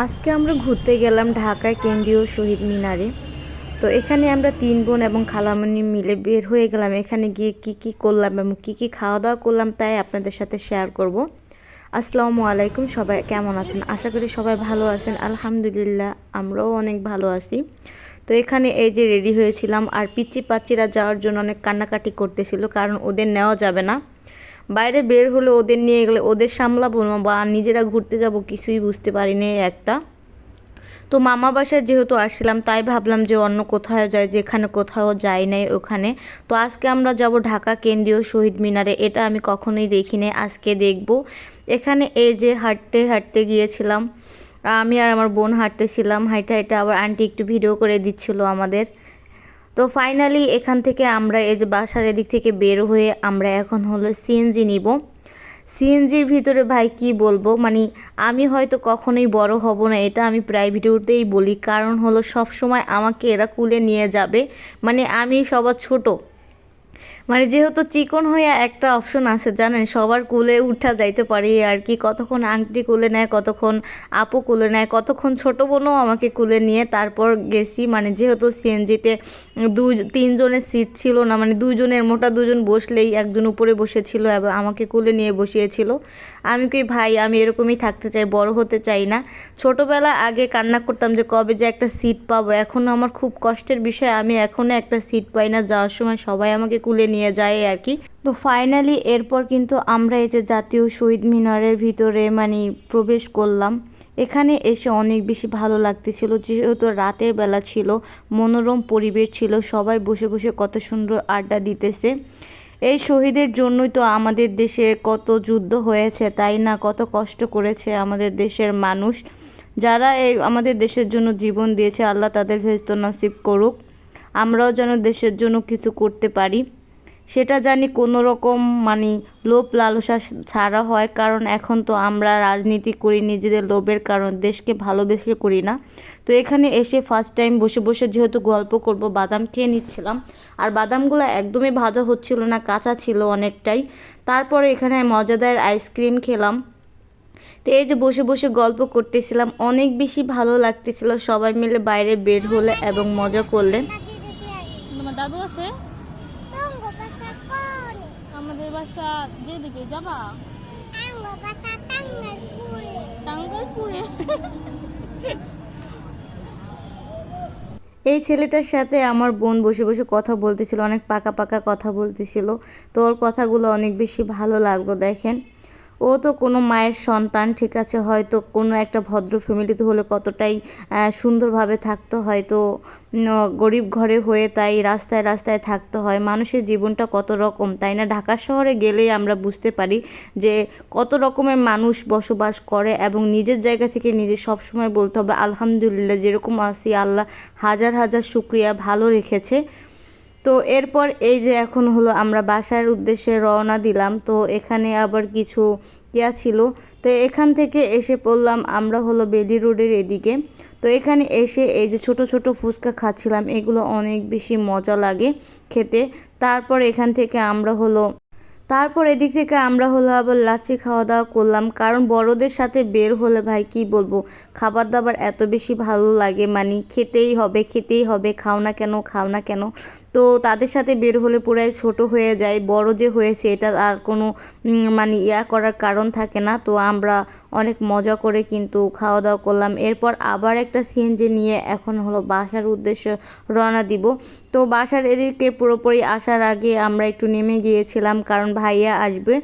আজকে আমরা ঘুরতে গেলাম ঢাকায় কেন্দ্রীয় শহীদ মিনারে। তো এখানে আমরা 3 বোন এবং খালামণি মিলে বের হয়ে গেলাম। এখানে গিয়ে কি কি করলাম এবং কি কি খাওয়া দাওয়া করলাম তাই আপনাদের সাথে শেয়ার করব। আসসালামু আলাইকুম, সবাই কেমন আছেন? আশা করি সবাই ভালো আছেন। আলহামদুলিল্লাহ, আমরাও অনেক ভালো আছি। তো এখানে এই যে রেডি হয়েছিলাম, আর পিচ্চি পাচ্চিরা যাওয়ার জন্য অনেক কান্নাকাটি করতেছিল, কারণ ওদের নেওয়া যাবে না। বাইরে বের হলে ওদের নিয়ে গেলে ওদের সামলাবো না বা নিজেরা ঘুরতে যাব কিছুই বুঝতে পারিনি একটা। তো মামা বাসায় যেহেতু আসছিলাম তাই ভাবলাম যে অন্য কোথাও যাই, যেখানে কোথাও যাই নাই ওখানে। তো আজকে আমরা যাব ঢাকা কেন্দ্রীয় শহীদ মিনারে। এটা আমি কখনোই দেখিনি, আজকে দেখব। এখানে এই যে হাঁটতে হাঁটতে গিয়েছিলাম, আমি আর আমার বোন হাঁটতেছিলাম, হাঁটতে হাঁটতে আবার আন্টি একটু ভিডিও করে দিচ্ছিল আমাদের। তো ফাইনালি এখান থেকে আমরা এই যে বাসার এদিক থেকে বের হয়ে আমরা এখন হলো সিএনজি নিব। সিএনজির ভিতরে ভাই কি বলবো, মানে আমি হয়তো কখনোই বড় হব না, এটা আমি প্রায় ভিডিওতেই বলি। কারণ হলো সব সময় আমাকে এরা কুলে নিয়ে যাবে, মানে আমি সবার ছোট। মানে যেহেতু চিকন হয়ে একটা অপশন আছে জানেন, সবার কুলে উঠা যাইতে পারি আর কি। কতক্ষণ আংটি কুলে নেয়, কতক্ষণ আপু কুলে নেয়, কতক্ষণ ছোট বোনও আমাকে কুলে নিয়ে তারপর গেছি। মানে যেহেতু সিএনজিতে 2-3 জনের সিট ছিল না, মানে 2 জনের মোটা 2 জন বসলেই একজন উপরে বসেছিল এবং আমাকে কুলে নিয়ে বসিয়েছিল। আমি কি ভাই, আমি এরকমই থাকতে চাই, বড় হতে চাই না। ছোটোবেলা আগে কান্না করতাম যে কবে যে একটা সিট পাবো, এখনও আমার খুব কষ্টের বিষয়, আমি এখনও একটা সিট পাই না। যাওয়ার সময় সবাই আমাকে কুলে নিয়ে যায় আর কি। তো ফাইনালি এরপর কিন্তু আমরা এই যে জাতীয় শহীদ মিনারের ভিতরে মানে প্রবেশ করলাম। এখানে এসে অনেক বেশি ভালো লাগতেছিল, যেহেতু রাতের বেলা ছিল, মনোরম পরিবেশ ছিল, সবাই বসে বসে কত সুন্দর আড্ডা দিতেছে। এই শহীদের জন্যই তো আমাদের দেশে কত যুদ্ধ হয়েছে, তাই না? কত কষ্ট করেছে আমাদের দেশের মানুষ, যারা এই আমাদের দেশের জন্য জীবন দিয়েছে। আল্লাহ তাদের ভেস্ত নসিব করুক, আমরাও যেন দেশের জন্য কিছু করতে পারি, সেটা জানি কোনো রকম মানে লোভ লালসা ছাড়া হয়। কারণ এখন তো আমরা রাজনীতি করি নিজেদের লোভের কারণ, দেশকে ভালোবেসে করি না। তো এখানে এসে ফার্স্ট টাইম বসে বসে যেহেতু গল্প করব, বাদাম খেয়ে নিচ্ছিলাম। আর বাদামগুলো একদমই ভাজা হচ্ছিল না, কাঁচা ছিল অনেকটাই। তারপরে এখানে মজাদার আইসক্রিম খেলাম। তো এই যে বসে বসে গল্প করতেছিলাম, অনেক বেশি ভালো লাগতেছিল। সবাই মিলে বাইরে বের হলে এবং মজা করলে। তোমার দাদু আছে? আমাদের বাসা যেদিকে যাবা, টাঙ্গাইলপুরে। এই ছেলেটার সাথে আমার বোন বসে বসে কথা বলতেছিল, অনেক পাকা পাকা কথা বলতেছিল। তো ওর কথাগুলো অনেক বেশি ভালো লাগলো। দেখেন, ও তো কোনো মায়ের সন্তান, ঠিক আছে, হয়তো কোনো একটা ভদ্র ফ্যামিলিতে হলে কতটাই সুন্দরভাবে থাকতো, হয়তো গরিব ঘরে হয়ে তাই রাস্তায় রাস্তায় থাকতে হয়। মানুষের জীবনটা কত রকম, তাই না? ঢাকা শহরে গেলেই আমরা বুঝতে পারি যে কত রকমের মানুষ বসবাস করে, এবং নিজের জায়গা থেকে নিজে সবসময় বলতে হবে আলহামদুলিল্লাহ, যেরকম আছি আল্লাহ হাজার হাজার শুকরিয়া, ভালো রেখেছে। তো এরপর এই যে এখন হলো আমরা বাসার উদ্দেশ্যে রওনা দিলাম। তো এখানে আবার কিছু ইয়া ছিল, তো এখান থেকে এসে পড়লাম আমরা হলো বেলি রোডের এদিকে। তো এখানে এসে এই যে ছোট ছোট ফুচকা খাচ্ছিলাম, এগুলো অনেক বেশি মজা লাগে খেতে। তারপর এখান থেকে আমরা হলো এদিক থেকে আমরা হলো আবার লাচ্ছি খাওয়া দাওয়া করলাম। কারণ বড়দের সাথে বের হলে ভাই কি বলবো, খাবার দাবার এত বেশি ভালো লাগে, মানে খেতেই হবে খেতেই হবে, খাও না কেন খাও না কেন। তো তাদের সাথে বের হলে পুরাই ছোট হয়ে যায়, বড় যে হয়েছে এটা আর কোনো মানে ইয়া করার কারণ থাকে না। তো আমরা অনেক মজা করে কিন্তু খাওয়া দাওয়া করলাম। এরপর আবার একটা সিএনজি নিয়ে এখন হলো বাসার উদ্দেশ্যে রওনা দিব। তো বাসার এদিকে পুরোপুরি আসার আগে আমরা একটু নেমে গিয়েছিলাম, কারণ ভাইয়া আসবে।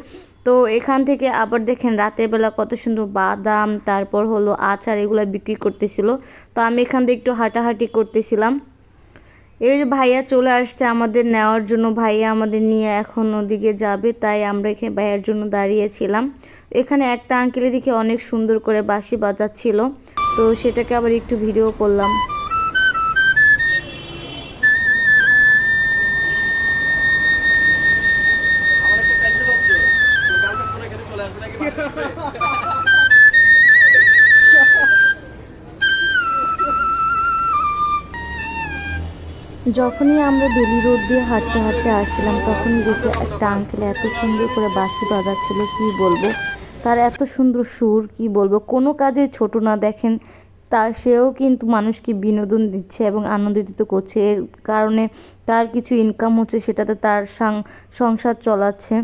তো এখান থেকে আবার দেখেন রাতের বেলা কত সুন্দর বাদাম, তারপর হলো আচার, এগুলো বিক্রি করতেছিল। তো আমি এখান থেকে একটু হাঁটাহাঁটি করতেছিলাম। এই যে ভাইয়া চলে আসছে আমাদের নেওয়ার জন্য, ভাইয়া আমাদের নিয়ে এখন ওদিকে যাবে, তাই আমরা এখানে ভাইয়ার জন্য দাঁড়িয়েছিলাম। এখানে একটা আঙ্কেলে দেখে অনেক সুন্দর করে বাঁশি বাজাচ্ছিল, তো সেটাকে আবার একটু ভিডিও করলাম। যখনই আমরা বেলি রোড দিয়ে হাঁটতে হাঁটতে আসছিলাম, তখনই দেখি একটা আঙ্কেল এত সুন্দর করে বাঁশি বাজাচ্ছিল, কি বলবো, তার এত সুন্দর সুর, কি বলবো, কোনো কাজে ছোট না। দেখেন সেও কিন্তু মানুষকে বিনোদন দিচ্ছে এবং আনন্দিত করছে, এর কারণে তার কিছু ইনকাম হচ্ছে, সেটাতে তার সংসার চালাচ্ছে।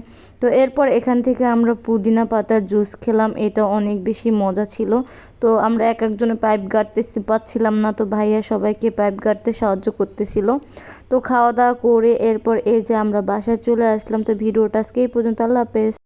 তো এরপর এখান থেকে আমরা পুদিনা পাতার জুস খেলাম, এটা অনেক বেশি মজা ছিল। তো আমরা এক একজনে পাইপ গাড়তে পারছিলাম না, তো ভাইয়া সবাইকে পাইপ গাড়তে সাহায্য করতেছিল। তো খাওয়া দাওয়া করে এরপর এই যে আমরা বাসায় চলে আসলাম। তো ভিডিওটা আজকে এই পর্যন্ত, আল্লাহ হাফেজ।